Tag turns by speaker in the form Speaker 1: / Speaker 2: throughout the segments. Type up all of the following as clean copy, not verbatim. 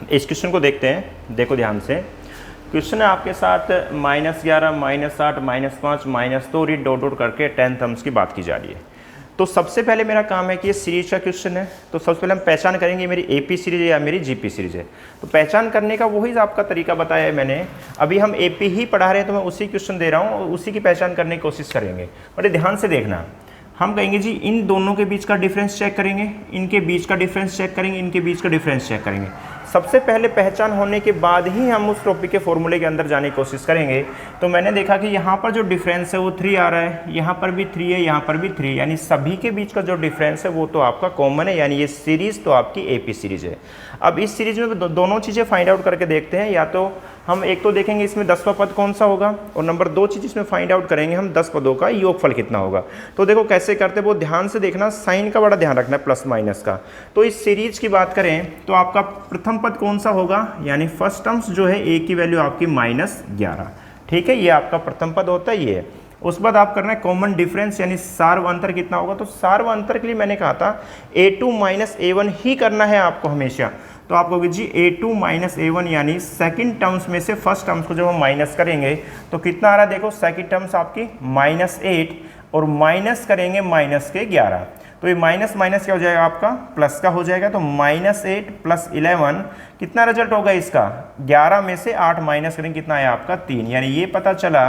Speaker 1: इस क्वेश्चन को देखते हैं, देखो ध्यान से। क्वेश्चन है आपके साथ -11, -8, -5, -2 रीड डॉट डॉट करके 10 टर्म्स की बात की जा रही है। तो सबसे पहले मेरा काम है कि ये सीरीज का क्वेश्चन है, तो सबसे पहले हम पहचान करेंगे मेरी एपी सीरीज है या मेरी जीपी सीरीज है। तो पहचान करने का वही आपका तरीका बताया है मैंने। अभी हम एपी ही पढ़ा रहे हैं तो मैं उसी क्वेश्चन दे रहा हूँ और उसी की पहचान करने की कोशिश करेंगे। बड़े ध्यान से देखना, हम कहेंगे जी इन दोनों के बीच का डिफरेंस चेक करेंगे, इनके बीच का डिफरेंस चेक करेंगे, इनके बीच का डिफरेंस चेक करेंगे। सबसे पहले पहचान होने के बाद ही हम उस टॉपिक के फॉर्मूले के अंदर जाने की कोशिश करेंगे। तो मैंने देखा कि यहाँ पर जो डिफरेंस है वो 3 आ रहा है, यहाँ पर भी 3 है, यहाँ पर भी 3, यानी सभी के बीच का जो डिफरेंस है वो तो आपका कॉमन है, यानी ये सीरीज तो आपकी एपी सीरीज है। अब इस सीरीज में दोनों चीज़ें फाइंड आउट करके देखते हैं। या तो हम एक तो देखेंगे इसमें 10वां पद कौन सा होगा, और नंबर 2 चीज़ इसमें फाइंड आउट करेंगे हम 10 पदों का योगफल कितना होगा। तो देखो कैसे करते हैं, वो ध्यान से देखना, साइन का बड़ा ध्यान रखना है, प्लस माइनस का। तो इस सीरीज की बात करें तो आपका प्रथम पद कौन सा होगा, यानी फर्स्ट टर्म्स जो है ए की वैल्यू आपकी -11, ठीक है, ये आपका प्रथम पद होता है ये। उस बाद आप करना है कॉमन डिफरेंस, यानी सार्व अंतर कितना होगा। तो सार्व अंतर के लिए मैंने कहा था a2 - a1 ही करना है आपको हमेशा। तो आप कहोगे जी a2 - a1 यानी सेकंड टर्म्स में से फर्स्ट टर्म्स को जब हम माइनस करेंगे तो कितना आ रहा है, देखो सेकंड टर्म्स आपकी -8 और माइनस करेंगे माइनस के 11। तो ये माइनस माइनस क्या हो जाएगा आपका, प्लस का हो जाएगा। तो -8 + 11 कितना रिजल्ट होगा इसका, 11 में से 8 माइनस करेंगे कितना है आपका 3। यानी ये पता चला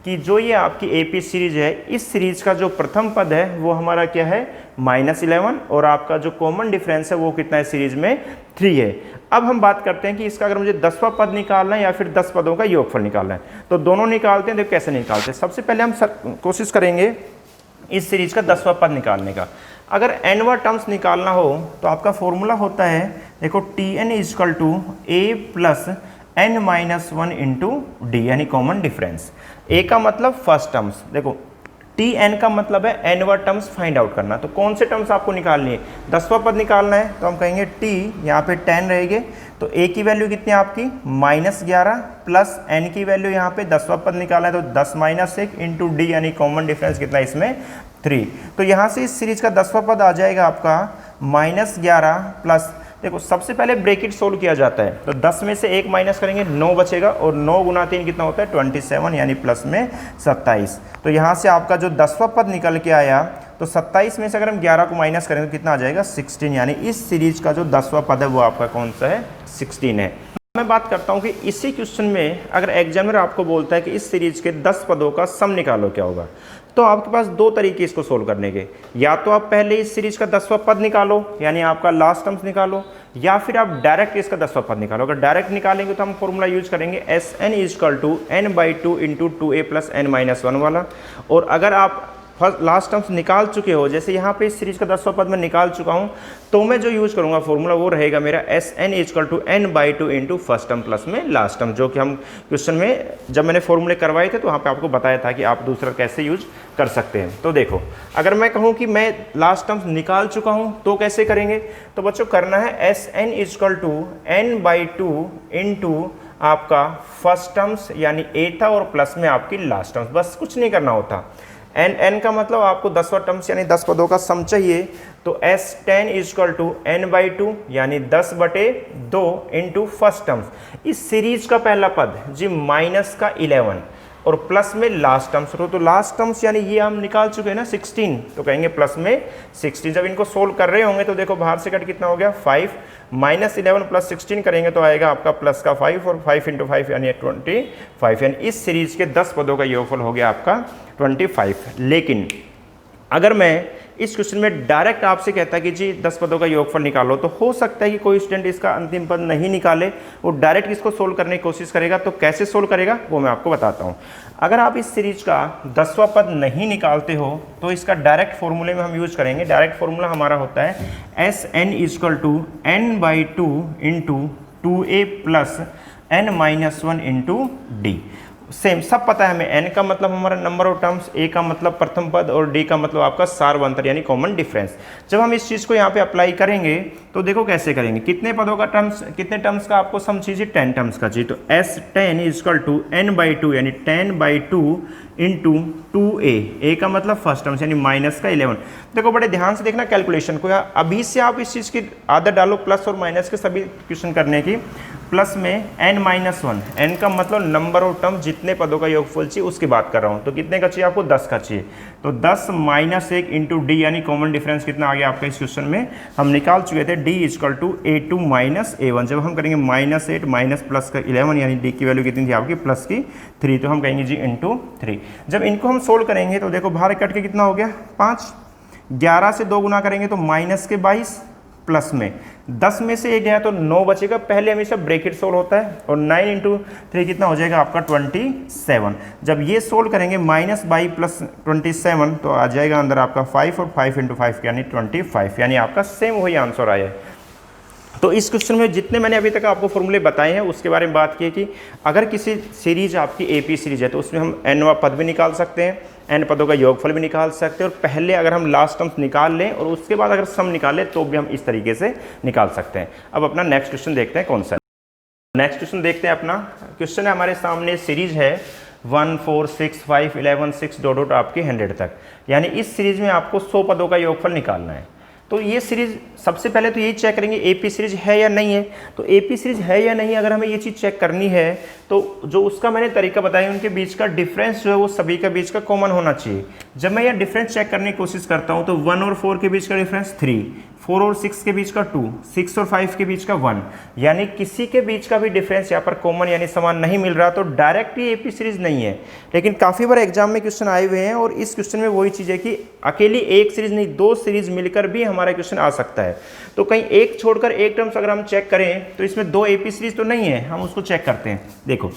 Speaker 1: कि जो ये आपकी एपी सीरीज है, इस सीरीज का जो प्रथम पद है वो हमारा क्या है -11, और आपका जो कॉमन डिफरेंस है वो कितना है सीरीज में 3 है। अब हम बात करते हैं कि इसका अगर मुझे 10वां पद निकालना है या फिर 10 पदों का योगफल निकालना है, तो दोनों निकालते हैं। देखो कैसे निकालते हैं। सबसे पहले हम कोशिश करेंगे इस सीरीज का 10वां पद निकालने का। अगर nवां टर्म्स निकालना हो तो आपका फॉर्मूला होता है, देखो Tn = a + n-1 × d, यानी कॉमन डिफरेंस। a का मतलब फर्स्ट टर्म्स, देखो Tn का मतलब है nवां टर्म्स फाइंड आउट करना। तो कौन से टर्म्स आपको निकालनी है, 10वां पद निकालना है, तो हम कहेंगे t, यहाँ पे 10 रहेंगे। तो a की वैल्यू कितनी है आपकी -11 प्लस n की वैल्यू यहाँ पे 10वां पद निकालना है, तो 10 - 1 × d, यानी कॉमन डिफरेंस कितना है इसमें 3। तो यहाँ से इस सीरीज का 10वां पद आ जाएगा आपका -11 प्लस, देखो सबसे पहले ब्रैकेट सोल्व किया जाता है। तो 10 में से 1 माइनस करेंगे 9 बचेगा, और 9 × 3 कितना होता है 27, यानी प्लस में 27। तो यहाँ से आपका जो 10वां पद निकल के आया, तो 27 में से अगर हम 11 को माइनस करेंगे तो कितना आ जाएगा 16, यानी इस सीरीज का जो 10वां पद है वो आपका कौन सा है 16 है। मैं बात करता हूँ कि इसी क्वेश्चन में अगर एग्जामिनर आपको बोलता है कि इस सीरीज के 10 पदों का सम निकालो, क्या होगा। तो आपके पास 2 तरीके इसको सोल्व करने के, या तो आप पहले इस सीरीज का 10वां पद निकालो, यानी आपका लास्ट टर्म्स निकालो, या फिर आप डायरेक्ट इसका 10वां पद निकालो। अगर डायरेक्ट निकालेंगे तो हम फॉर्मूला यूज करेंगे Sn = n/2 × 2a + n-1 वाला। और अगर आप फर्स्ट लास्ट टर्म्स निकाल चुके हो, जैसे यहाँ पे इस सीरीज का 10वां पद मैं निकाल चुका हूँ, तो मैं जो यूज करूँगा फॉर्मूला वो रहेगा मेरा Sn = n/2 × first term plus में लास्ट टर्म, जो कि हम क्वेश्चन में जब मैंने फॉर्मूले करवाए थे तो वहाँ पे आपको बताया था कि आप दूसरा कैसे यूज कर सकते हैं। तो देखो अगर मैं कहूँ कि मैं लास्ट टर्म्स निकाल चुका हूँ तो कैसे करेंगे, तो बच्चों करना है Sn = n/2 × आपका फर्स्ट टर्म्स यानी a था और प्लस में आपकी लास्ट टर्म्स, बस कुछ नहीं करना होता। n का मतलब आपको 10वां टर्म्स यानी 10 पदों का सम चाहिए। तो S10 = n/2 यानी 10/2 × फर्स्ट टर्म्स, इस सीरीज का पहला पद जी माइनस का 11 और प्लस में लास्ट टर्म्स। तो लास्ट टर्म्स यानी ये हम निकाल चुके हैं ना 16, तो कहेंगे प्लस में 16। जब इनको सोल्व कर रहे होंगे तो देखो बाहर से कट कितना हो गया 5, -11 + 16 करेंगे तो आएगा आपका प्लस का 5, और 5 × 5 यानी 25, यानी इस सीरीज के 10 पदों का योगफल हो गया आपका 25। लेकिन अगर मैं इस क्वेश्चन में डायरेक्ट आपसे कहता है कि जी 10 पदों का योगफल निकालो, तो हो सकता है कि कोई स्टूडेंट इसका अंतिम पद नहीं निकाले, वो डायरेक्ट इसको सोल्व करने की कोशिश करेगा। तो कैसे सोल्व करेगा वो मैं आपको बताता हूँ। अगर आप इस सीरीज का 10वां पद नहीं निकालते हो तो इसका डायरेक्ट फॉर्मूले में हम यूज करेंगे। डायरेक्ट फॉर्मूला हमारा होता है Sn = n/2 × 2a + n-1 × d। Same सब पता है हमें, n का मतलब हमारा नंबर ऑफ टर्म्स, a का मतलब प्रथम पद और d का मतलब आपका सार्वंतर यानी कॉमन डिफरेंस। जब हम इस चीज़ को यहाँ पे अप्लाई करेंगे तो देखो कैसे करेंगे, कितने पदों का टर्म्स, कितने टर्म्स का आपको सम चाहिए, 10 टर्म्स का चाहिए। तो S10 इजकल टू n/2 यानी 10/2 इंटू 2a, a का मतलब फर्स्ट टर्म्स यानी माइनस का 11। देखो बड़े ध्यान से देखना कैलकुलेशन को, अभी से आप इस चीज़ की आदत डालो प्लस और माइनस के सभी क्वेश्चन करने की। प्लस में n-1, n का मतलब नंबर ऑफ टर्म, जितने पदों का योगफल चाहिए उसकी बात कर रहा हूँ। तो कितने का चाहिए आपको, 10 का चाहिए। तो 10 माइनस 1 इंटू डी यानी कॉमन डिफरेंस कितना आ गया आपका इस क्वेश्चन में, हम निकाल चुके थे d is equal to a2 minus a1। जब हम करेंगे -8 माइनस प्लस का 11 यानी d की वैल्यू कितनी थी आपकी, प्लस की 3, तो हम कहेंगे जी इंटू 3। जब इनको हम सोल्व करेंगे तो देखो बाहर कट के कितना हो गया 5, 11 से 2 गुना करेंगे तो माइनस के 22, प्लस में 10 में से 1 गया तो 9 बचेगा। पहले हमेशा ब्रैकेट सोल्व होता है, और 9 इंटू 3 कितना हो जाएगा आपका 27। जब ये सोल्व करेंगे -22 प्लस 27 तो आ जाएगा अंदर आपका 5, और 5 इंटू 5 यानी 25, यानी आपका सेम वही आंसर आया है। तो इस क्वेश्चन में जितने मैंने अभी तक आपको फॉर्मूले बताए हैं उसके बारे में बात की कि अगर किसी सीरीज आपकी AP सीरीज है तो उसमें हम nवां पद भी निकाल सकते हैं, n पदों का योगफल भी निकाल सकते हैं, और पहले अगर हम लास्ट टर्म्स निकाल लें और उसके बाद अगर सम निकाल लें तो भी हम इस तरीके से निकाल सकते हैं। अब अपना नेक्स्ट क्वेश्चन देखते हैं कौन सा। नेक्स्ट क्वेश्चन देखते हैं, अपना क्वेश्चन है हमारे सामने, सीरीज है 1 4 6 5 11 6 डॉट आपके 100 तक, यानी इस सीरीज में आपको 100 पदों का योगफल निकालना है। तो ये सीरीज सबसे पहले तो यही चेक करेंगे AP सीरीज है या नहीं है। तो AP सीरीज है या नहीं, अगर हमें ये चीज़ चेक करनी है तो जो उसका मैंने तरीका बताया, उनके बीच का डिफरेंस जो है वो सभी के बीच का कॉमन होना चाहिए। जब मैं ये डिफरेंस चेक करने की कोशिश करता हूँ तो 1 और 4 के बीच का डिफरेंस 3, 4 और 6 के बीच का 2, 6 और 5 के बीच का 1, यानी किसी के बीच का भी डिफरेंस यहाँ पर कॉमन यानी समान नहीं मिल रहा, तो डायरेक्ट ही AP सीरीज नहीं है। लेकिन काफ़ी बार एग्जाम में क्वेश्चन आए हुए हैं, और इस क्वेश्चन में वही चीज़ है कि अकेली एक सीरीज नहीं, 2 सीरीज मिलकर भी हमारा क्वेश्चन आ सकता है। तो कहीं एक छोड़कर एक टर्म्स अगर हम चेक करें तो इसमें 2 AP सीरीज तो नहीं है, हम उसको चेक करते हैं। देखो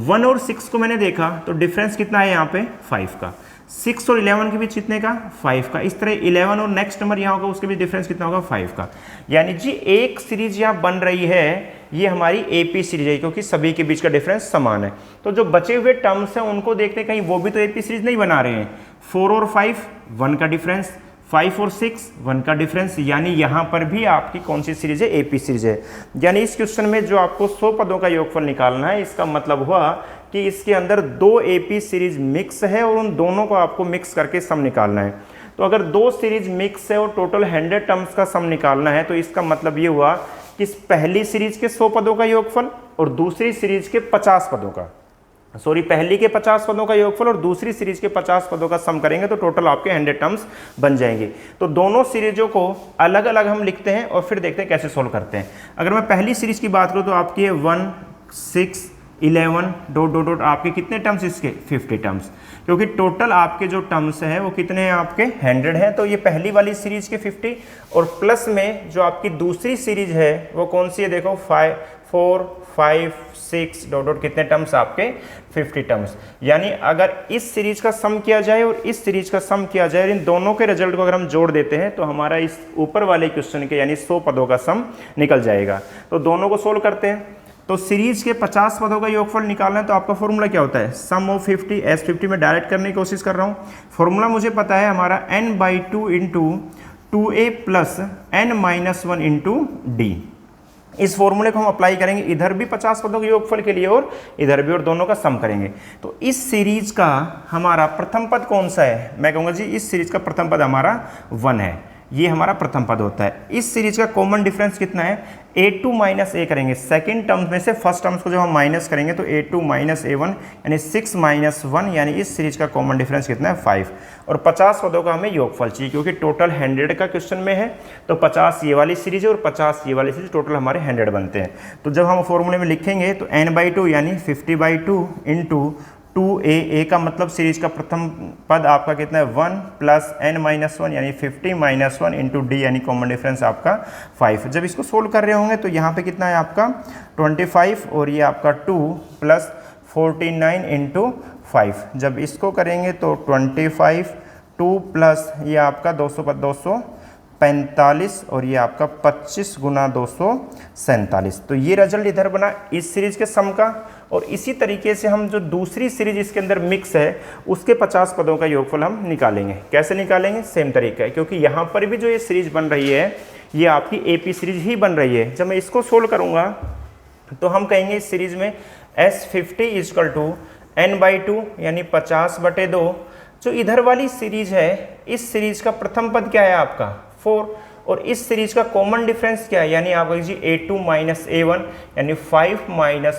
Speaker 1: 1 और 6 को मैंने देखा तो डिफरेंस कितना है यहाँ पे 5 का, 6 और 11 के बीच कितने का 5 का, इस तरह 11 और नेक्स्ट नंबर यहाँ होगा उसके बीच डिफरेंस कितना होगा 5 का। यानी जी एक सीरीज यहाँ बन रही है, ये हमारी AP सीरीज है क्योंकि सभी के बीच का डिफरेंस समान है। तो जो बचे हुए टर्म्स हैं उनको देखते कहीं वो भी तो AP सीरीज नहीं बना रहे हैं। 4 और 5 1 का डिफरेंस, 5 और 6 1 का डिफरेंस, यानी यहाँ पर भी आपकी कौन सी सीरीज है, AP सीरीज है। यानी इस क्वेश्चन में जो आपको 100 पदों का योगफल निकालना है, इसका मतलब हुआ कि इसके अंदर 2 AP सीरीज मिक्स है और उन दोनों को आपको मिक्स करके सम निकालना है। तो अगर 2 सीरीज मिक्स है और टोटल 100 टर्म्स का सम निकालना है तो इसका मतलब ये हुआ कि इस पहली सीरीज के 100 पदों का योगफल और दूसरी सीरीज के 50 पदों का, पहली के 50 पदों का योगफल और दूसरी सीरीज के 50 पदों का सम करेंगे तो टोटल आपके 100 टर्म्स बन जाएंगे। तो दोनों सीरीजों को अलग अलग हम लिखते हैं और फिर देखते हैं कैसे सोल्व करते हैं। अगर मैं पहली सीरीज की बात करूं तो आपकी है 1 6 11 डॉट डॉट डॉट, आपके कितने टर्म्स इसके 50 टर्म्स, क्योंकि टोटल आपके जो टर्म्स हैं वो कितने हैं आपके 100 हैं। तो ये पहली वाली सीरीज के 50, और प्लस में जो आपकी दूसरी सीरीज है वो कौन सी है, देखो 5 4 5 6 डॉट डॉट कितने टर्म्स आपके 50 टर्म्स। यानी अगर इस सीरीज का सम किया जाए और इस सीरीज का सम किया जाए, इन दोनों के रिजल्ट को अगर हम जोड़ देते हैं तो हमारा इस ऊपर वाले क्वेश्चन के यानी 100 पदों का सम निकल जाएगा। तो दोनों को सोल्व करते हैं। तो सीरीज के 50 पदों का योगफल निकालना है तो आपका फॉर्मूला क्या होता है, सम ऑफ 50 S50 में डायरेक्ट करने की कोशिश कर रहा हूँ। फॉर्मूला मुझे पता है हमारा n/2 into 2a plus n-1 into D. इस फॉर्मूले को हम अप्लाई करेंगे इधर भी 50 पदों के योगफल के लिए और इधर भी, और दोनों का सम करेंगे। तो इस सीरीज का हमारा प्रथम पद कौन सा है, मैं कहूँगा जी इस सीरीज का प्रथम पद हमारा 1 है, ये हमारा प्रथम पद होता है। इस सीरीज का कॉमन डिफरेंस कितना है, a2 माइनस a करेंगे, सेकेंड टर्म्स में से फर्स्ट टर्म्स को जब हम माइनस करेंगे तो a2 माइनस a1 यानी 6 माइनस 1, यानी इस सीरीज का कॉमन डिफरेंस कितना है 5। और 50 पदों का हमें योगफल चाहिए क्योंकि टोटल 100 का क्वेश्चन में है, तो 50 ये वाली सीरीज है और 50 ये वाली सीरीज, टोटल हमारे 100 बनते हैं। तो जब हम फॉर्मूले में लिखेंगे तो n/2 यानी 50/2 इंटू 2a का मतलब सीरीज का प्रथम पद आपका कितना है 1 प्लस n-1 यानी 50 - 1 इंटू डी यानी कॉमन डिफरेंस आपका 5। जब इसको सोल्व कर रहे होंगे तो यहाँ पे कितना है आपका 25 और ये आपका 2 प्लस 49 इंटू 5। जब इसको करेंगे तो 25 2 प्लस ये आपका 200 45 और ये आपका 25 गुना 247। तो ये रिजल्ट इधर बना इस सीरीज के सम का। और इसी तरीके से हम जो दूसरी सीरीज इसके अंदर मिक्स है उसके 50 पदों का योगफल हम निकालेंगे। कैसे निकालेंगे? सेम तरीका है, क्योंकि यहाँ पर भी जो ये सीरीज बन रही है ये आपकी एपी सीरीज ही बन रही है। जब मैं इसको सोल्व करूँगा तो हम कहेंगे इस सीरीज में S50 = n/2 यानी 50/2। जो इधर वाली सीरीज है इस सीरीज का प्रथम पद क्या है आपका 4, और इस सीरीज का कॉमन डिफरेंस क्या है, यानी आप लीजिए A2 - A1 यानी 5 -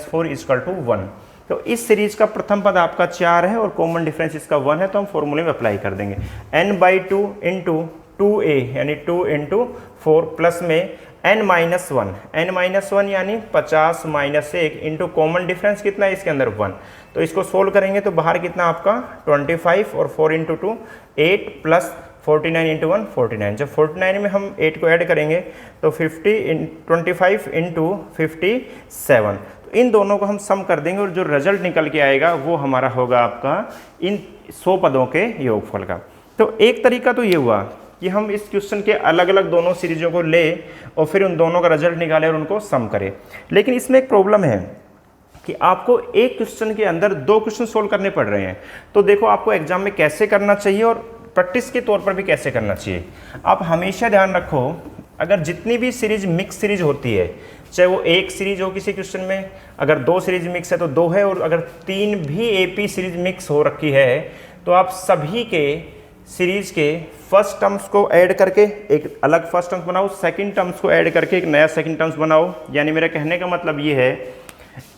Speaker 1: 4 = 1। तो इस सीरीज का प्रथम पद आपका 4 है और कॉमन डिफरेंस इसका 1 है, तो हम फॉर्मूले में अप्लाई कर देंगे। n/2 × 2a यानी 2 × 4 प्लस में n-1 यानी 50 - 1 इंटू कॉमन डिफरेंस कितना है इसके अंदर 1। तो इसको सोल्व करेंगे तो बाहर कितना आपका 25 और 4 × 2 8 प्लस 49 × 1 49। जब 49 में हम 8 को ऐड करेंगे तो 25 × 57। तो इन दोनों को हम सम कर देंगे और जो रिजल्ट निकल के आएगा वो हमारा होगा आपका इन 100 पदों के योगफल का। तो एक तरीका तो ये हुआ कि हम इस क्वेश्चन के अलग अलग दोनों सीरीजों को ले और फिर उन दोनों का रिजल्ट निकालें और उनको सम करें। लेकिन इसमें एक प्रॉब्लम है कि आपको एक क्वेश्चन के अंदर 2 क्वेश्चन सोल्व करने पड़ रहे हैं। तो देखो आपको एग्जाम में कैसे करना चाहिए और प्रैक्टिस के तौर पर भी कैसे करना चाहिए। आप हमेशा ध्यान रखो, अगर जितनी भी सीरीज मिक्स सीरीज होती है, चाहे वो एक सीरीज हो किसी क्वेश्चन में, अगर 2 सीरीज मिक्स है तो 2 है, और अगर 3 भी एपी सीरीज मिक्स हो रखी है तो आप सभी के सीरीज के फर्स्ट टर्म्स को ऐड करके एक अलग फर्स्ट टर्म्स बनाओ, सेकंड टर्म्स को ऐड करके एक नया सेकंड टर्म्स बनाओ। यानी मेरा कहने का मतलब ये है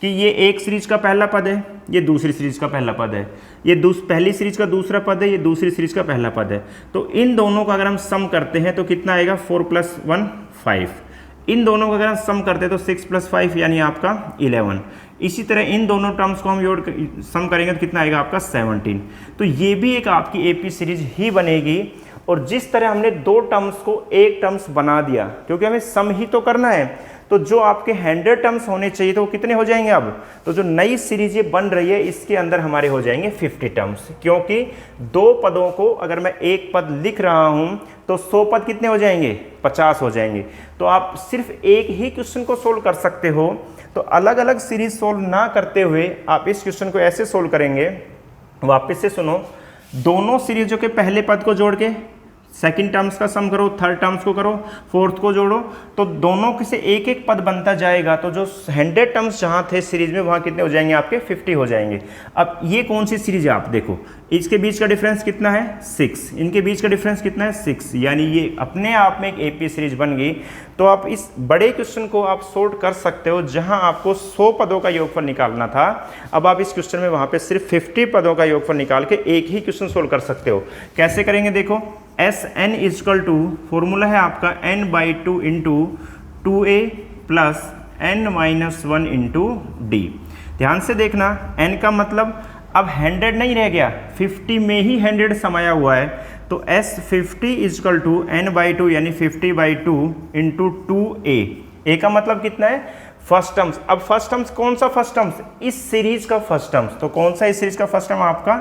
Speaker 1: कि ये एक सीरीज का पहला पद है, ये दूसरी सीरीज का पहला पद है, ये पहली सीरीज का दूसरा पद है, ये दूसरी सीरीज का पहला पद है। तो इन दोनों का अगर हम सम करते हैं तो कितना आएगा 4 + 1 5। इन दोनों का अगर हम सम करते हैं तो 6 + 5 यानी आपका 11। इसी तरह इन दोनों टर्म्स को हम सम करेंगे तो कितना आएगा आपका 17। तो ये भी एक आपकी एपी सीरीज ही बनेगी। और जिस तरह हमने 2 टर्म्स को एक टर्म्स बना दिया, क्योंकि हमें सम ही तो करना है, तो जो आपके 100 टर्म्स होने चाहिए तो वो कितने हो जाएंगे अब? तो जो नई सीरीज ये बन रही है इसके अंदर हमारे हो जाएंगे 50 टर्म्स, क्योंकि 2 पदों को अगर मैं एक पद लिख रहा हूं तो 100 पद कितने हो जाएंगे 50 हो जाएंगे। तो आप सिर्फ एक ही क्वेश्चन को सोल्व कर सकते हो। तो अलग अलग सीरीज सोल्व ना करते हुए आप इस क्वेश्चन को ऐसे सोल्व करेंगे, वापस से सुनो, दोनों सीरीजों के पहले पद को जोड़ के सेकंड टर्म्स का सम करो, थर्ड टर्म्स को करो, फोर्थ को जोड़ो, तो दोनों से एक एक पद बनता जाएगा। तो जो 100 टर्म्स जहाँ थे सीरीज में वहाँ कितने हो जाएंगे आपके 50 हो जाएंगे। अब ये कौन सी सीरीज है आप देखो, इसके बीच का डिफरेंस कितना है 6, इनके बीच का डिफरेंस कितना है 6, यानी ये अपने आप में एक एपी सीरीज बन गई। तो आप इस बड़े क्वेश्चन को आप सॉर्ट कर सकते हो जहां आपको 100 पदों का योगफल निकालना था। अब आप इस क्वेश्चन में वहां पे सिर्फ 50 पदों का योगफल निकाल के एक ही क्वेश्चन सोल्व कर सकते हो। कैसे करेंगे देखो, Sn = फॉर्मूला है आपका n/2 × 2a + n-1 × d। ध्यान से देखना, n का मतलब अब 100 नहीं रह गया, 50 में ही 100 समाया हुआ है। तो S50 = n/2 यानी 50/2 × 2a। a का मतलब कितना है फर्स्ट टर्म्स। अब फर्स्ट टर्म्स कौन सा फर्स्ट टर्म्स? इस सीरीज का फर्स्ट टर्म्स। तो कौन सा इस सीरीज का फर्स्ट टर्म आपका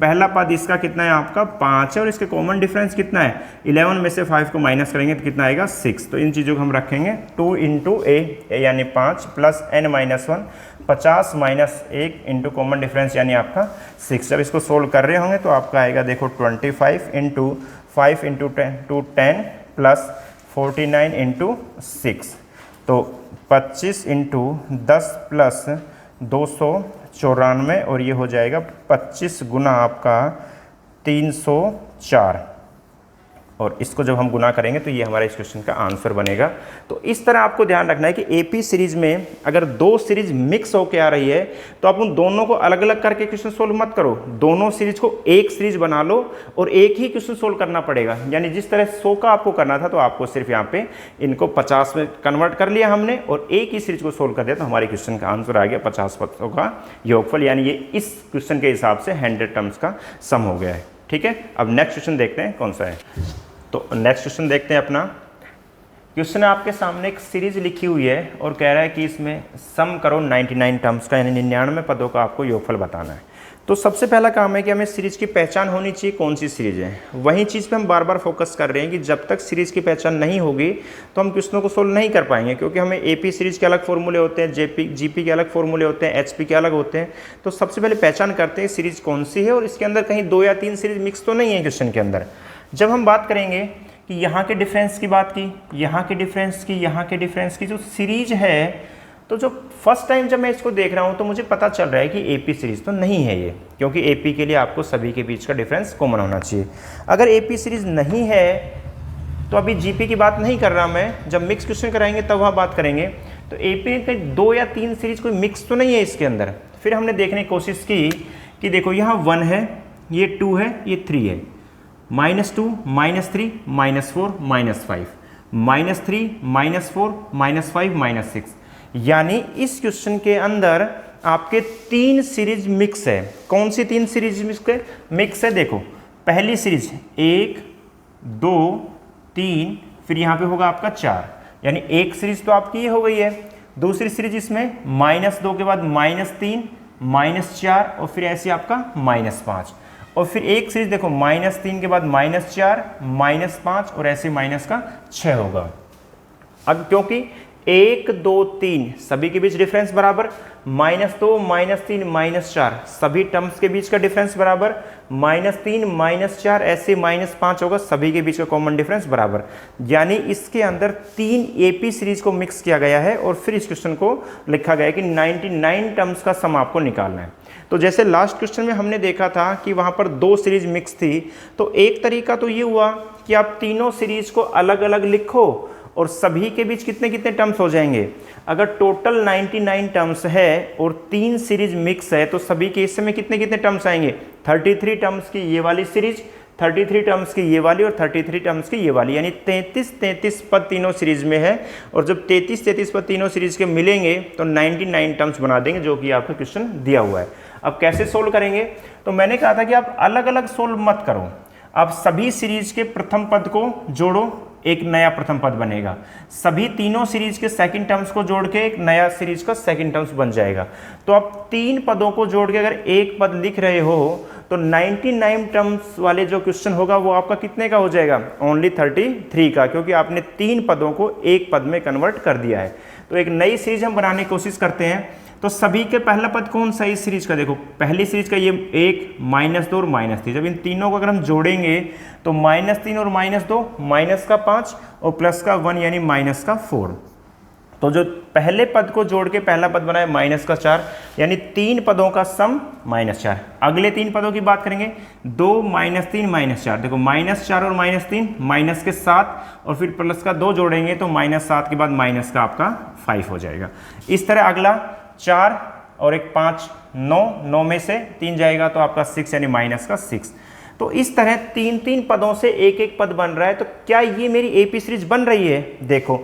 Speaker 1: पहला पद इसका कितना है आपका 5 है, और इसके कॉमन डिफरेंस कितना है 11 में से 5 को माइनस करेंगे तो कितना आएगा 6। तो इन चीज़ों को हम रखेंगे 2 × a यानी 5 plus n-1 50 - 1 into common difference यानी आपका 6। जब इसको सोल्व कर रहे होंगे तो आपका आएगा देखो 25 × 5 × 10 प्लस 49 × 6। तो 25 × 10 प्लस 294 और ये हो जाएगा 25 गुना आपका 304। और इसको जब हम गुना करेंगे तो ये हमारा इस क्वेश्चन का आंसर बनेगा। तो इस तरह आपको ध्यान रखना है कि एपी सीरीज में अगर 2 सीरीज मिक्स होकर आ रही है तो आप उन दोनों को अलग अलग करके क्वेश्चन सोल्व मत करो, दोनों सीरीज को एक सीरीज बना लो और एक ही क्वेश्चन सोल्व करना पड़ेगा। यानी जिस तरह 100 का आपको करना था तो आपको सिर्फ यहाँ पे इनको 50 में कन्वर्ट कर लिया हमने और एक ही सीरीज को सोल्व कर दिया, तो हमारे क्वेश्चन का आंसर आ गया 50 पदों का योगफल। यानी ये इस क्वेश्चन के हिसाब से 100 टर्म्स का सम हो गया है। ठीक है, अब नेक्स्ट क्वेश्चन देखते हैं कौन सा है। तो नेक्स्ट क्वेश्चन देखते हैं अपना। क्वेश्चन आपके सामने एक सीरीज लिखी हुई है और कह रहा है कि इसमें सम करो 99 टर्म्स का, यानी 99 पदों का आपको योगफल बताना है। तो सबसे पहला काम है कि हमें सीरीज की पहचान होनी चाहिए, कौन सी सीरीज है। वही चीज़ पे हम बार बार फोकस कर रहे हैं कि जब तक सीरीज की पहचान नहीं होगी तो हम क्वेश्चनों को सोल्व नहीं कर पाएंगे, क्योंकि हमें एपी सीरीज के अलग फॉर्मूले होते हैं, जीपी के अलग फॉर्मूले होते हैं, एचपी के अलग होते हैं। तो सबसे पहले पहचान करते हैं सीरीज कौन सी है और इसके अंदर कहीं 2 या 3 सीरीज मिक्स तो नहीं है क्वेश्चन के अंदर। जब हम बात करेंगे कि यहाँ के डिफरेंस की बात की, यहाँ के डिफरेंस की, यहाँ के डिफरेंस की जो सीरीज है, तो जो फर्स्ट टाइम जब मैं इसको देख रहा हूँ तो मुझे पता चल रहा है कि एपी सीरीज़ तो नहीं है ये, क्योंकि एपी के लिए आपको सभी के बीच का डिफरेंस कॉमन होना चाहिए। अगर एपी सीरीज़ नहीं है तो अभी जीपी की बात नहीं कर रहा मैं, जब मिक्स क्वेश्चन कराएंगे तब वहाँ बात करेंगे। तो एपी के 2 या 3 सीरीज कोई मिक्स तो नहीं है इसके अंदर। फिर हमने देखने की कोशिश की कि देखो यहाँ 1 है, ये 2 है, ये 3 है, -2, -3, -4, -5, -3, -4, -5, -6, यानी इस क्वेश्चन के अंदर आपके 3 सीरीज मिक्स है। कौन सी 3 सीरीज मिक्स है? देखो पहली सीरीज 1, 2, 3, फिर यहाँ पे होगा आपका 4, यानी एक सीरीज तो आपकी ये हो गई है। दूसरी सीरीज इसमें -2 के बाद -3, -4 और फिर ऐसे आपका -5, और फिर एक सीरीज देखो -3 के बाद -4, -5 और ऐसे -6 होगा। अब क्योंकि 1, 2, 3 सभी के बीच डिफरेंस बराबर, -2, -3, -4 सभी टर्म्स के बीच का डिफरेंस बराबर, -3, -4 ऐसे -5 होगा, सभी के बीच का कॉमन डिफरेंस बराबर। यानी इसके अंदर 3 एपी सीरीज को मिक्स किया गया है और फिर इस क्वेश्चन को लिखा गया है कि 99 टर्म्स का सम आपको निकालना है। तो जैसे लास्ट क्वेश्चन में हमने देखा था कि वहाँ पर 2 सीरीज मिक्स थी, तो एक तरीका तो ये हुआ कि आप तीनों सीरीज को अलग अलग लिखो और सभी के बीच कितने कितने टर्म्स हो जाएंगे। अगर टोटल 99 टर्म्स है और 3 सीरीज मिक्स है तो सभी के हिस्से में कितने कितने टर्म्स आएंगे? 33 टर्म्स की ये वाली सीरीज, 33 टर्म्स की ये वाली और 33 टर्म्स की ये वाली, यानी 33 पद तीनों सीरीज में है। और जब 33 पद तीनों सीरीज के मिलेंगे तो 99 टर्म्स बना देंगे, जो कि आपका क्वेश्चन दिया हुआ है। अब कैसे सोल्व करेंगे? तो मैंने कहा था कि आप अलग अलग सोल्व मत करो, आप सभी सीरीज के प्रथम पद को जोड़ो, एक नया प्रथम पद बनेगा। सभी तीनों सीरीज के सेकंड टर्म्स को जोड़ के एक नया सीरीज का सेकंड टर्म्स बन जाएगा। तो आप 3 पदों को जोड़ के अगर एक पद लिख रहे हो तो 99 टर्म्स वाले जो क्वेश्चन होगा वो आपका कितने का हो जाएगा? ओनली 33 का, क्योंकि आपने 3 पदों को एक पद में कन्वर्ट कर दिया है। तो एक नई सीरीज हम बनाने की कोशिश करते हैं। तो सभी के पहला पद कौन सा इस सीरीज का? देखो पहली सीरीज का ये 1, -2 और -3, जब इन तीनों को अगर हम जोड़ेंगे तो -3 और -2 -5 और +1 यानी -4। तो जो पहले पद को जोड़ के पहला पद बनाए -4, यानी 3 पदों का सम -4। अगले 3 पदों की बात करेंगे, 2, -3, -4, देखो -4 और -3 माइनस के 7 और फिर +2 जोड़ेंगे तो -7 के बाद माइनस का आपका 5 हो जाएगा। इस तरह अगला 4 और एक 5, 9 में से 3 जाएगा तो आपका 6 यानी -6। तो इस तरह 3 पदों से एक एक पद बन रहा है। तो क्या ये मेरी एपी सीरीज बन रही है? देखो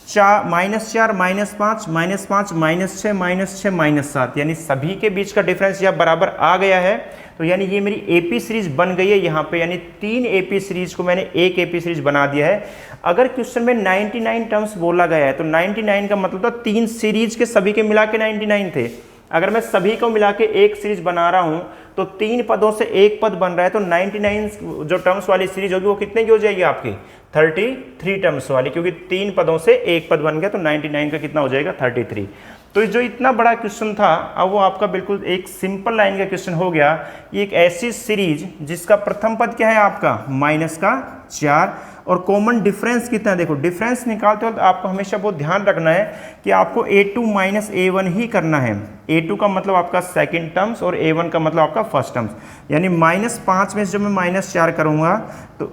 Speaker 1: -4, -5, -6, -7, यानी सभी के बीच का डिफरेंस यह बराबर आ गया है। तो यानी ये मेरी एपी सीरीज बन गई है यहाँ पे, यानी 3 एपी सीरीज को मैंने एक एपी सीरीज बना दिया है। अगर क्वेश्चन में 99 टर्म्स बोला गया है तो 99 का मतलब था 3 सीरीज के सभी के मिला के 99 थे। अगर मैं सभी को मिला के एक सीरीज बना रहा हूँ तो 3 पदों से एक पद बन रहा है, तो 99 जो टर्म्स वाली सीरीज होगी वो कितने की हो जाएगी आपकी? 33 टर्म्स वाली, क्योंकि 3 पदों से एक पद बन गया तो 99 का कितना हो जाएगा? 33। तो जो इतना बड़ा क्वेश्चन था अब वो आपका बिल्कुल एक सिंपल लाइन का क्वेश्चन हो गया। ये एक ऐसी सीरीज जिसका प्रथम पद क्या है आपका? -4 और कॉमन डिफरेंस कितना है? देखो डिफरेंस निकालते वक्त आपको हमेशा बहुत ध्यान रखना है कि आपको a2 - a1 ही करना है। a2 का मतलब आपका सेकंड टर्म्स और a1 का मतलब आपका फर्स्ट टर्म्स, यानी -5 में से जब मैं -4 करूँगा तो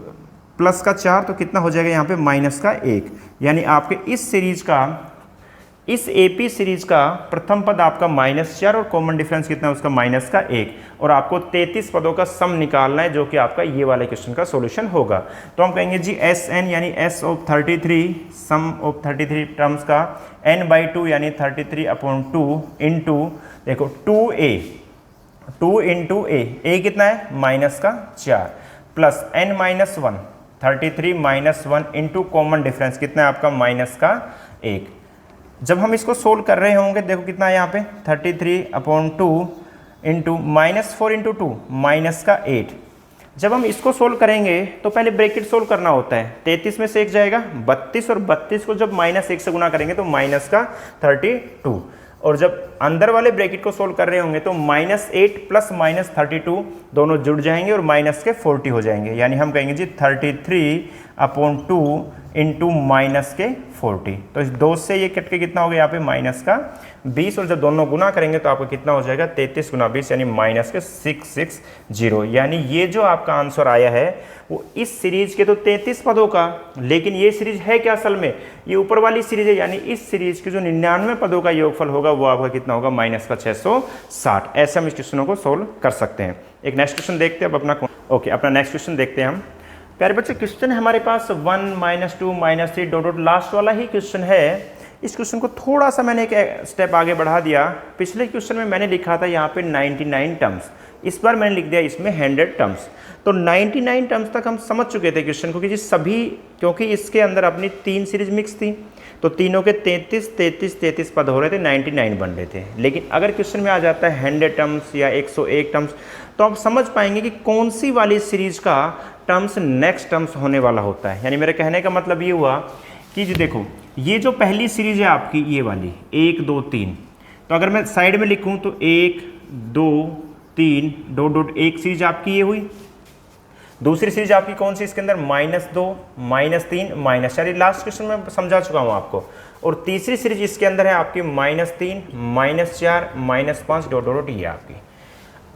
Speaker 1: +4 तो कितना हो जाएगा यहाँ पे? -1, यानी आपके इस सीरीज का, इस एपी सीरीज का प्रथम पद आपका -4 और कॉमन डिफरेंस कितना है उसका? -1, और आपको 33 पदों का सम निकालना है, जो कि आपका ये वाले क्वेश्चन का सॉल्यूशन होगा। तो हम कहेंगे जी SN यानी S of 33, sum of 33 terms का n/2 यानी 33/2 इंटू देखो 2a, 2 × a कितना है? -4 plus n-1 33 - 1 into common difference कितना है आपका? -1। जब हम इसको सोल्व कर रहे होंगे देखो कितना है यहाँ पे? 33/2 इंटू -4 इंटू 2 माइनस का 8। जब हम इसको सोल्व करेंगे तो पहले ब्रैकेट सोल्व करना होता है। 33 में से 1 जाएगा 32 और 32 को जब -1 से गुना करेंगे तो माइनस का 32, और जब अंदर वाले ब्रैकेट को सोल्व कर रहे होंगे तो -8 प्लस -32 दोनों जुड़ जाएंगे और माइनस के 40 हो जाएंगे। यानी हम कहेंगे जी 33/2 इंटू माइनस के 40। तो इस 2 से ये कट के कितना हो गया यहाँ पे माइनस का 20, और जब दोनों गुना करेंगे तो आपको कितना हो जाएगा 33 गुना 20 यानी माइनस के 660। यानी ये जो आपका आंसर आया है वो इस सीरीज के तो 33 पदों का, लेकिन ये सीरीज है क्या असल में, ये ऊपर वाली सीरीज है। यानी इस सीरीज के जो 99 पदों का योगफल होगा वो आपका कितना होगा माइनस का 660। ऐसे हम इस क्वेश्चनों को सोल्व कर सकते हैं। एक नेक्स्ट क्वेश्चन देखते हैं अब अपना। ओके, अपना नेक्स्ट क्वेश्चन देखते हैं हम। प्यारे बच्चे, क्वेश्चन है हमारे पास 1 -2 -3 डॉट डॉट लास्ट वाला ही क्वेश्चन है। इस क्वेश्चन को थोड़ा सा मैंने एक स्टेप आगे बढ़ा दिया। पिछले क्वेश्चन में मैंने लिखा था यहाँ पे 99 टर्म्स, इस बार मैंने लिख दिया इसमें 100 टर्म्स। तो 99 टर्म्स तक हम समझ चुके थे क्वेश्चन को कि जी सभी, क्योंकि इसके अंदर अपनी 3 सीरीज मिक्स थी तो तीनों के 33 पद हो रहे थे, 99 बन रहे थे। लेकिन अगर क्वेश्चन में आ जाता है 100 टर्म्स या 101 टर्म्स तो आप समझ पाएंगे कि कौन सी वाली सीरीज का टर्म्स नेक्स्ट टर्म्स होने वाला होता है। यानी मेरे कहने का मतलब ये हुआ कि जी देखो, ये जो पहली सीरीज है आपकी ये वाली 1 2 3, तो अगर मैं साइड में लिखूं तो 1 2 3 डॉट डॉट एक सीरीज आपकी ये हुई। दूसरी सीरीज आपकी कौन सी इसके अंदर -2 -3 -4, लास्ट क्वेश्चन में समझा चुका हूँ आपको। और तीसरी सीरीज इसके अंदर है आपकी -3 -4 -5 डॉट डॉट ये आपकी।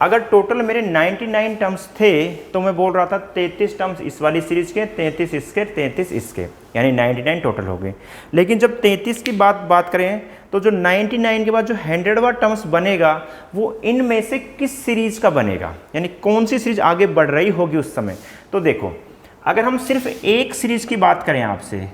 Speaker 1: अगर टोटल मेरे 99 टर्म्स थे तो मैं बोल रहा था 33 टर्म्स इस वाली सीरीज के, 33 इसके, 33 इसके, यानी 99 टोटल हो गए। लेकिन जब 33 की बात करें तो जो 99 के बाद जो 100वां टर्म्स बनेगा वो इनमें से किस सीरीज का बनेगा, यानी कौन सी सीरीज आगे बढ़ रही होगी उस समय। तो देखो, अगर हम सिर्फ एक सीरीज की बात करें आपसे,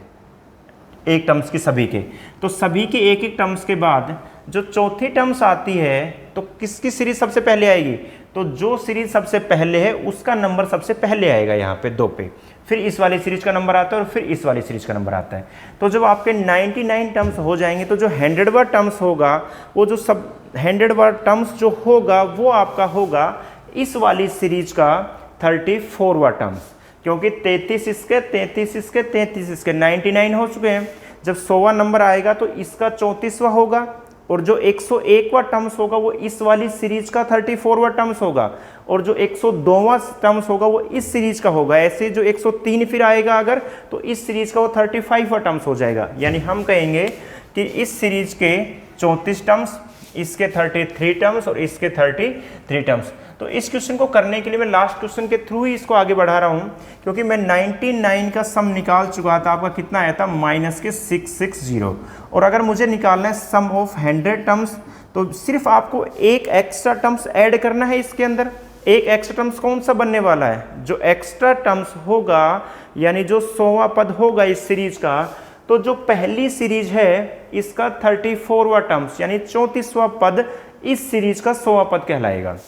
Speaker 1: एक टर्म्स की सभी के, तो सभी के एक एक टर्म्स के बाद जो चौथी टर्म्स आती है तो किसकी सीरीज सबसे पहले आएगी, तो जो सीरीज सबसे पहले है उसका नंबर सबसे पहले आएगा यहाँ पे 2 पे, फिर इस वाली सीरीज का नंबर आता है और फिर इस वाली सीरीज का नंबर आता है। तो जब आपके 99 टर्म्स हो जाएंगे तो जो 100वां टर्म्स होगा वो जो सब 100वां टर्म्स जो होगा वो आपका होगा इस वाली सीरीज का 34वां टर्म्स, क्योंकि 33 इसके 33 इसके 33 इसके 99 हो चुके हैं। जब 100वां नंबर आएगा तो इसका 34वां होगा, और जो 101वां टर्म्स होगा वो इस वाली सीरीज का 34वां टर्म्स होगा, और जो 102वां टर्म्स होगा वो इस सीरीज का होगा। ऐसे जो 103 फिर आएगा अगर, तो इस सीरीज का वो 35वां टर्म्स हो जाएगा। यानी हम कहेंगे कि इस सीरीज के 34 टर्म्स, इसके 33 टर्म्स और इसके 33 टर्म्स। तो इस क्वेश्चन को करने के लिए मैं लास्ट क्वेश्चन के थ्रू ही इसको आगे बढ़ा रहा हूं, क्योंकि मैं 99 का सम निकाल चुका था। आपका कितना आया था -660। और अगर मुझे निकालना है सम ऑफ 100 टर्म्स तो सिर्फ आपको एक एक्स्ट्रा टर्म्स ऐड करना है इसके अंदर। एक एक्स्ट्रा टर्म्स कौन सा बनने वाला है, जो एक्स्ट्रा टर्म्स होगा यानी जो 100वां पद होगा इस सीरीज का, तो जो पहली सीरीज है इसका 34वां टर्म्स यानी 34वां पद इस सीरीज का 100वां पद कहलाएगा।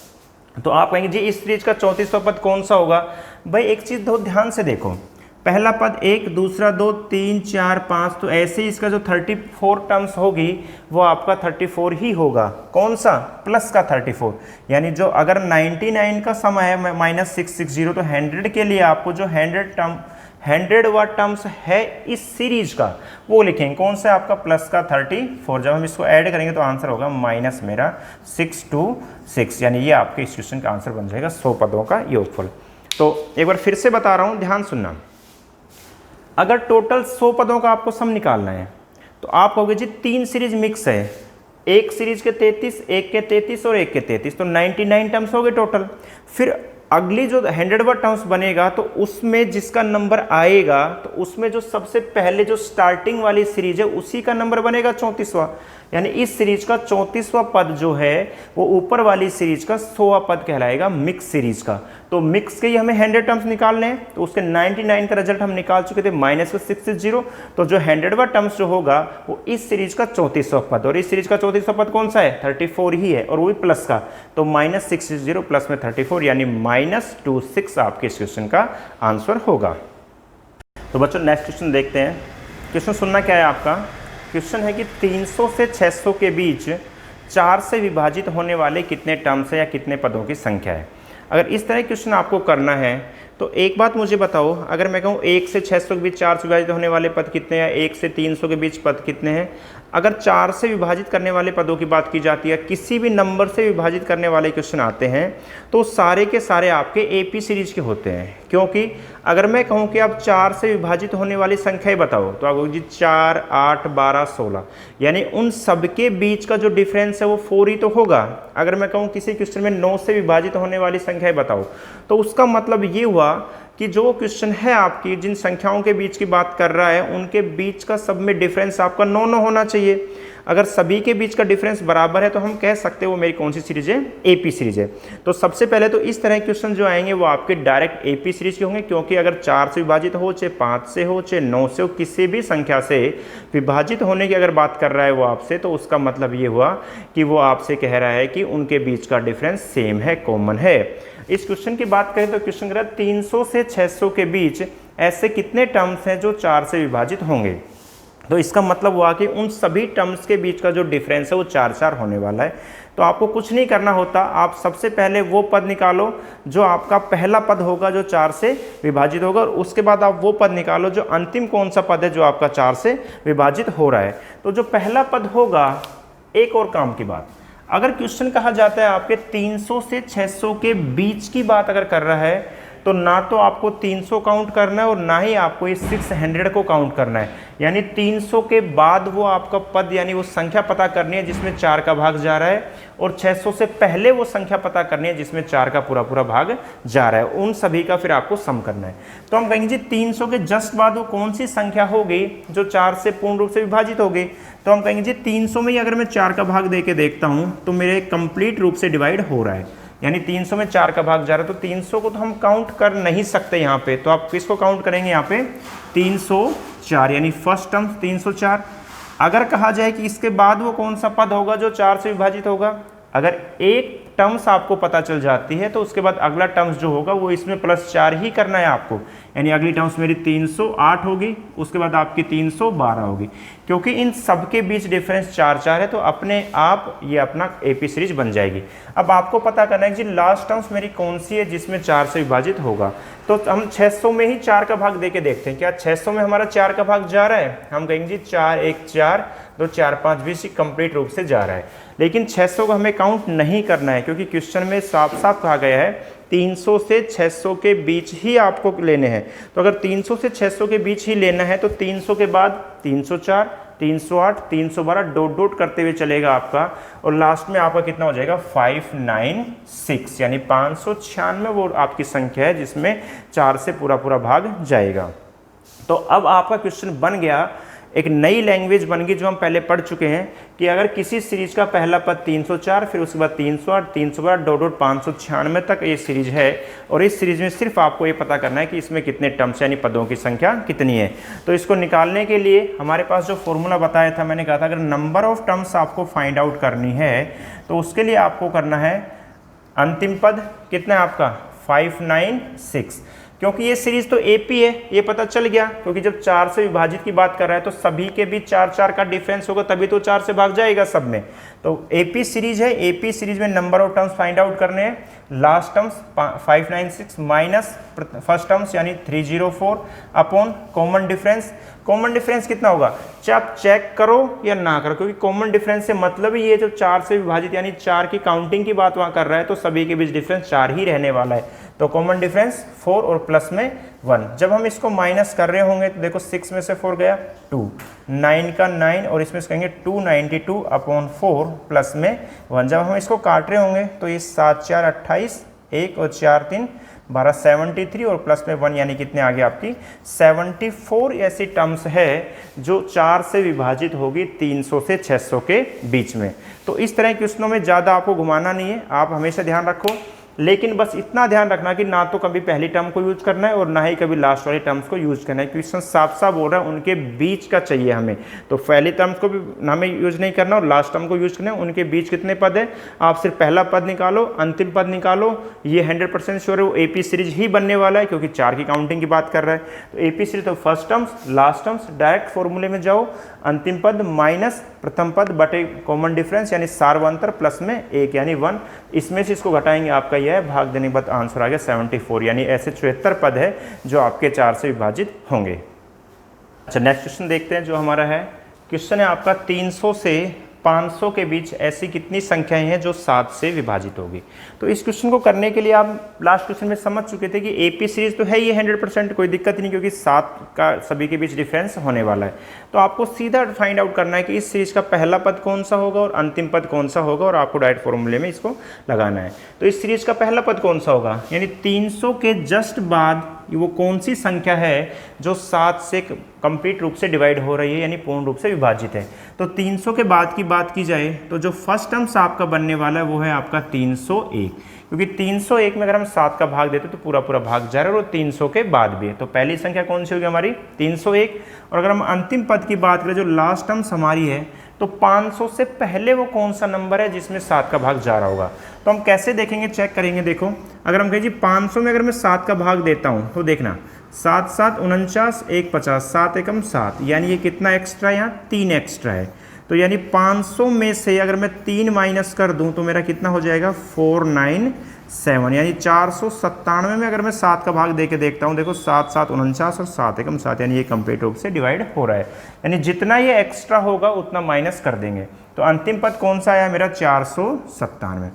Speaker 1: तो आप कहेंगे जी इस सीरीज का 34वां पद कौन सा होगा। भाई एक चीज बहुत ध्यान से देखो, पहला पद 1, दूसरा 2, 3, 4, 5, तो ऐसे ही इसका जो 34 टर्म्स होगी वो आपका 34 ही होगा। कौन सा, प्लस का 34। यानी जो अगर 99 का सम है -660, तो 100 के लिए आपको जो 100वां टर्म्स है इस सीरीज का वो लिखेंगे। कौन सा आपका, प्लस का 34। जब हम इसको ऐड करेंगे तो आंसर होगा माइनस मेरा 626, यानी ये आपके इस क्वेश्चन का आंसर बन जाएगा 100 पदों का योगफल। तो एक बार फिर से बता रहा हूं, ध्यान सुनना। अगर टोटल 100 पदों का आपको सम निकालना है तो आप कहोगे जी 3 सीरीज मिक्स है, एक सीरीज के 33, एक के 33 और एक के 33, तो 99 टर्म्स हो गए टोटल। फिर अगली जो 100वां टर्म्स बनेगा तो उसमें जिसका नंबर आएगा तो उसमें जो सबसे पहले जो स्टार्टिंग वाली सीरीज है उसी का नंबर बनेगा 34वां। यानी इस सीरीज का 34वां पद जो है वो ऊपर वाली सीरीज का 100वां पद कहलाएगा मिक्स सीरीज का। तो मिक्स के ही हमें 100 टर्म्स निकालने हैं, तो उसके 99 का रिजल्ट हम निकाल चुके थे -660। तो जो 100वां टर्म्स जो होगा वो इस सीरीज का 34वां पद, और इस सीरीज का 34वां पद कौन सा है, 34 ही है, और वो भी प्लस का। तो -660 प्लस में 34 यानी -26 आपके इस क्वेश्चन का आंसर होगा। तो बच्चों नेक्स्ट क्वेश्चन देखते हैं। क्वेश्चन सुनना क्या है आपका। क्वेश्चन है कि 300 से 600 के बीच 4 से विभाजित होने वाले कितने टर्म्स है या कितने पदों की संख्या है। अगर इस तरह क्वेश्चन आपको करना है तो एक बात मुझे बताओ, अगर मैं कहूँ 1 से 600 के बीच 4 से विभाजित होने वाले पद कितने हैं, 1 से 300 के बीच पद कितने हैं। अगर 4 से विभाजित करने वाले पदों की बात की जाती है, किसी भी नंबर से विभाजित करने वाले क्वेश्चन आते हैं तो सारे के सारे आपके एपी सीरीज के होते हैं। क्योंकि अगर मैं कहूँ कि आप 4 से विभाजित होने वाली संख्याएं बताओ तो आप जी 4, 8, 12, 16, यानी उन सबके बीच का जो डिफरेंस है वो 4 ही तो होगा। अगर मैं कहूँ किसी क्वेश्चन में 9 से विभाजित होने वाली संख्याएं बताओ तो उसका मतलब ये हुआ कि जो क्वेश्चन है आपकी जिन संख्याओं के बीच की बात कर रहा है उनके बीच का सब में डिफरेंस आपका 9 होना चाहिए। अगर सभी के बीच का डिफरेंस बराबर है तो हम कह सकते हैं वो मेरी कौन सी सीरीज है, एपी सीरीज है। तो सबसे पहले तो इस तरह के क्वेश्चन जो आएंगे वो आपके डायरेक्ट एपी सीरीज के होंगे, क्योंकि अगर 4 से विभाजित हो, चाहे 5 से हो, चाहे 9 से हो, किसी भी संख्या से विभाजित होने की अगर बात कर रहा है वो आपसे, तो उसका मतलब ये हुआ कि वो आपसे कह रहा है कि उनके बीच का डिफरेंस सेम है, कॉमन है। इस क्वेश्चन की बात करें तो क्वेश्चन कह रहा है 300 से 600 के बीच ऐसे कितने टर्म्स हैं जो 4 से विभाजित होंगे। तो इसका मतलब हुआ कि उन सभी टर्म्स के बीच का जो डिफरेंस है वो 4 होने वाला है। तो आपको कुछ नहीं करना होता, आप सबसे पहले वो पद निकालो जो आपका पहला पद होगा जो 4 से विभाजित होगा, और उसके बाद आप वो पद निकालो जो अंतिम कौन सा पद है जो आपका 4 से विभाजित हो रहा है। तो जो पहला पद होगा, एक और काम की बात, अगर क्वेश्चन कहा जाता है आपके 300 से 600 के बीच की बात अगर कर रहा है तो ना तो आपको 300 काउंट करना है और ना ही आपको ये 600 को काउंट करना है। यानी 300 के बाद वो आपका पद यानी वो संख्या पता करनी है जिसमें 4 का भाग जा रहा है, और 600 से पहले वो संख्या पता करनी है जिसमें 4 का पूरा पूरा भाग जा रहा है। उन सभी का फिर आपको सम करना है। तो हम कहेंगे जी 300 के जस्ट बाद वो कौन सी संख्या होगी जो 4 से पूर्ण रूप से विभाजित होगी। तो हम कहेंगे जी 300 में ही अगर मैं 4 का भाग दे के देखता हूँ तो मेरे कंप्लीट रूप से डिवाइड हो रहा है, यानी 300 में 4 का भाग जा रहा है। तो 300 को तो हम काउंट कर नहीं सकते यहाँ पे, तो आप किसको काउंट करेंगे यहाँ पे 304, यानी फर्स्ट टर्म 304। अगर कहा जाए कि इसके बाद वो कौन सा पद होगा जो 4 से विभाजित होगा, अगर एक टर्म्स आपको पता चल जाती है तो उसके बाद अगला टर्म्स जो होगा वो इसमें +4 ही करना है आपको, यानी अगली टर्म्स मेरी 308 होगी, उसके बाद आपकी 312 होगी। क्योंकि इन सब के बीच डिफरेंस 4 है तो अपने आप ये अपना एपी सीरीज बन जाएगी। अब आपको पता करना है कि लास्ट टर्म्स मेरी कौन सी है जिसमें 4 से विभाजित होगा। तो हम 600 में ही 4 का भाग दे के देखते हैं, क्या 600 में हमारा 4 का भाग जा रहा है। हम कहेंगे जी 4 1 4 2 4 5 20 कंप्लीट रूप से जा रहा है, लेकिन 600 को हमें काउंट नहीं करना है क्योंकि क्वेश्चन में साफ साफ कहा गया है 300 से 600 के बीच ही आपको लेने हैं। तो अगर 300 से 600 के बीच ही लेना है तो 300 के बाद 304, 308, 312 डॉट डॉट करते हुए चलेगा आपका, और लास्ट में आपका कितना हो जाएगा 596, यानी 596 वो आपकी संख्या है जिसमें 4 से पूरा पूरा भाग जाएगा। तो अब आपका क्वेश्चन बन गया, एक नई लैंग्वेज बन गई जो हम पहले पढ़ चुके हैं कि अगर किसी सीरीज का पहला पद 304, फिर उसके बाद 308, 312 डॉट डॉट 596 तक ये सीरीज है, और इस सीरीज में सिर्फ आपको ये पता करना है कि इसमें कितने टर्म्स यानी पदों की संख्या कितनी है। तो इसको निकालने के लिए हमारे पास जो फॉर्मूला बताया था, मैंने कहा था अगर नंबर ऑफ टर्म्स आपको फाइंड आउट करनी है तो उसके लिए आपको करना है अंतिम पद कितना है आपका 596, क्योंकि ये सीरीज तो एपी है, ये पता चल गया, क्योंकि जब 4 से विभाजित की बात कर रहा है तो सभी के बीच 4 का डिफरेंस होगा तभी तो 4 से भाग जाएगा सब में। तो एपी सीरीज है, एपी सीरीज में number of terms find out करने हैं। Last terms 596 minus first terms यानी 304 upon common difference. Common difference कितना होगा चाहे आप चेक करो या ना करो, क्योंकि कॉमन डिफरेंस से मतलब ही ये जो 4 से विभाजित यानी 4 की काउंटिंग की बात वहाँ कर रहा है तो सभी के बीच डिफरेंस 4 ही रहने वाला है। तो कॉमन डिफरेंस 4 और प्लस में 1। जब हम इसको माइनस कर रहे होंगे तो देखो 6 में से 4 गया 2, 9 का 9 और इसमें से कहेंगे 292 अपॉन 4 प्लस में 1। जब हम इसको काट रहे होंगे तो ये 7 4 28, 1 और 4 3 12, 73 और प्लस में 1 यानी कितने आ गए आपकी 74 ऐसी टर्म्स है जो 4 से विभाजित होगी 300 से 600 के बीच में। तो इस तरह के क्वेश्चनों में ज़्यादा आपको घुमाना नहीं है, आप हमेशा ध्यान रखो, लेकिन बस इतना ध्यान रखना कि ना तो कभी पहली टर्म को यूज करना है और ना ही कभी लास्ट वाली टर्म्स को यूज करना है। क्वेश्चन साफ साफ बोल रहा है उनके बीच का चाहिए हमें, तो पहली टर्म्स को भी हमें यूज नहीं करना और लास्ट टर्म को यूज करना है। उनके बीच कितने पद है, आप सिर्फ पहला पद निकालो, अंतिम पद निकालो, ये 100% श्योर है वो एपी सीरीज ही बनने वाला है क्योंकि 4 की काउंटिंग की बात कर रहा है। तो एपी सीरीज तो first terms last terms, direct फॉर्मूले में जाओ, अंतिम पद माइनस प्रथम पद बटे कॉमन डिफरेंस यानी सार्वंतर प्लस में 1 यानी 1, इसमें से इसको घटाएंगे आपका यह है, भाग देने के बाद आंसर आ गया 74। यानी ऐसे 74 पद है जो आपके 4 से विभाजित होंगे। अच्छा, नेक्स्ट क्वेश्चन देखते हैं जो हमारा है। क्वेश्चन है आपका 300 से 500 के बीच ऐसी कितनी संख्याएं हैं जो 7 से विभाजित होगी। तो इस क्वेश्चन को करने के लिए आप लास्ट क्वेश्चन में समझ चुके थे कि एपी सीरीज तो है ये 100%, कोई दिक्कत नहीं, क्योंकि 7 का सभी के बीच डिफरेंस होने वाला है। तो आपको सीधा फाइंड आउट करना है कि इस सीरीज का पहला पद कौन सा होगा और अंतिम पद कौन सा होगा, और आपको डायरेक्ट फॉर्मूले में इसको लगाना है। तो इस सीरीज का पहला पद कौन सा होगा, यानी 300 के जस्ट बाद वो कौन सी संख्या है जो 7 से कंप्लीट रूप से डिवाइड हो रही है, यानी पूर्ण रूप से विभाजित है। तो 300 के बाद की बात की जाए तो जो फर्स्ट टर्म्स आपका बनने वाला है वो है आपका 301, क्योंकि 301 में अगर हम 7 का भाग देते तो पूरा पूरा भाग जा रहा है और 300 के बाद भी है। तो पहली संख्या कौन सी होगी हमारी 301। और अगर हम अंतिम पद की बात करें जो लास्ट टर्म्स हमारी है, तो 500 से पहले वो कौन सा नंबर है जिसमें 7 का भाग जा रहा होगा। तो हम कैसे देखेंगे, चेक करेंगे। देखो, अगर हम कहें जी 500 में अगर मैं 7 का भाग देता हूँ तो देखना 7 7 49 1 50, 7 एकम 7, यानी ये कितना एक्स्ट्रा है, यहाँ 3 एक्स्ट्रा है। तो यानी 500 में से अगर मैं 3 माइनस कर दूं तो मेरा कितना हो जाएगा 497, यानी 497 में अगर मैं 7 का भाग दे के देखता हूं, देखो 7 7 49 और 7 एकम 7, यानी ये कंप्लीट रूप से डिवाइड हो रहा है। यानी जितना ये एक्स्ट्रा होगा उतना माइनस कर देंगे। तो अंतिम पद कौन सा आया मेरा 497।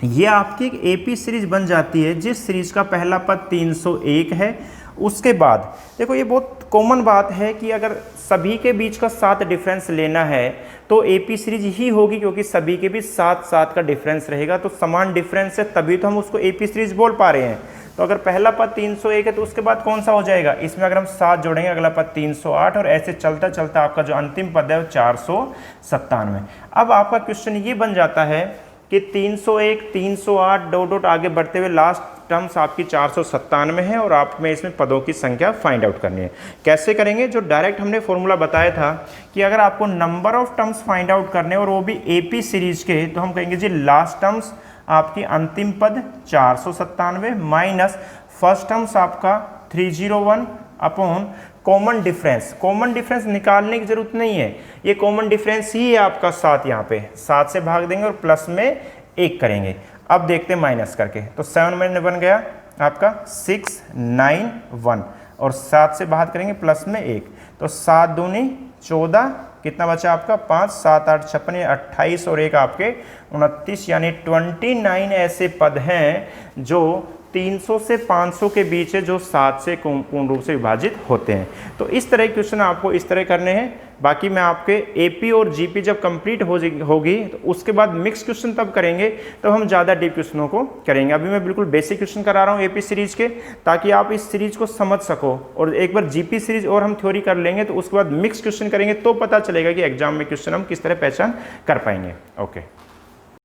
Speaker 1: ये आपकी एक एपी सीरीज बन जाती है जिस सीरीज का पहला पद 301 है। उसके बाद देखो, ये बहुत कॉमन बात है कि अगर सभी के बीच का 7 डिफरेंस लेना है तो एपी सीरीज ही होगी, क्योंकि सभी के बीच 7 का डिफरेंस रहेगा। तो समान डिफरेंस है तभी तो हम उसको एपी सीरीज बोल पा रहे हैं। तो अगर पहला पद 301 है तो उसके बाद कौन सा हो जाएगा, इसमें अगर हम 7 जोड़ेंगे अगला पद 308, और ऐसे चलता चलता आपका जो अंतिम पद है वो 497। अब आपका क्वेश्चन ये बन जाता है कि 301 308 डॉट डॉट आगे बढ़ते हुए लास्ट टर्म्स आपकी 497 है और आप में इसमें पदों की संख्या फाइंड आउट करनी है। कैसे करेंगे, जो डायरेक्ट हमने फॉर्मूला बताया था कि अगर आपको number of terms find out करने और वो भी एपी सीरीज के, तो हम कहेंगे जी लास्ट टर्म्स आपकी अंतिम पद 497 माइनस फर्स्ट टर्म्स आपका 301 upon common difference. Common difference निकालने की जरूरत नहीं है, ये कॉमन डिफरेंस ही है आपका 7। यहाँ पे 7 से भाग देंगे और प्लस में 1 करेंगे। अब देखते हैं माइनस करके, तो 7 में बन गया आपका 691 और 7 से बाहर करेंगे प्लस में 1, तो 7 दूनी 14, कितना बचा आपका 5 7 8 56 28 और 1 आपके 29, यानी 29 ऐसे पद हैं जो 300 से 500 के बीच है जो 7 से पूर्ण रूप से विभाजित होते हैं। तो इस तरह के क्वेश्चन आपको इस तरह करने हैं। बाकी मैं आपके एपी और जीपी जब कंप्लीट होगी तो उसके बाद मिक्स क्वेश्चन तब करेंगे, तब हम ज़्यादा डीप क्वेश्चनों को करेंगे। अभी मैं बिल्कुल बेसिक क्वेश्चन करा रहा हूँ एपी सीरीज के, ताकि आप इस सीरीज को समझ सको। और एक बार जीपी सीरीज और हम थ्योरी कर लेंगे तो उसके बाद मिक्स क्वेश्चन करेंगे, तो पता चलेगा कि एग्जाम में क्वेश्चन हम किस तरह पहचान कर पाएंगे। ओके।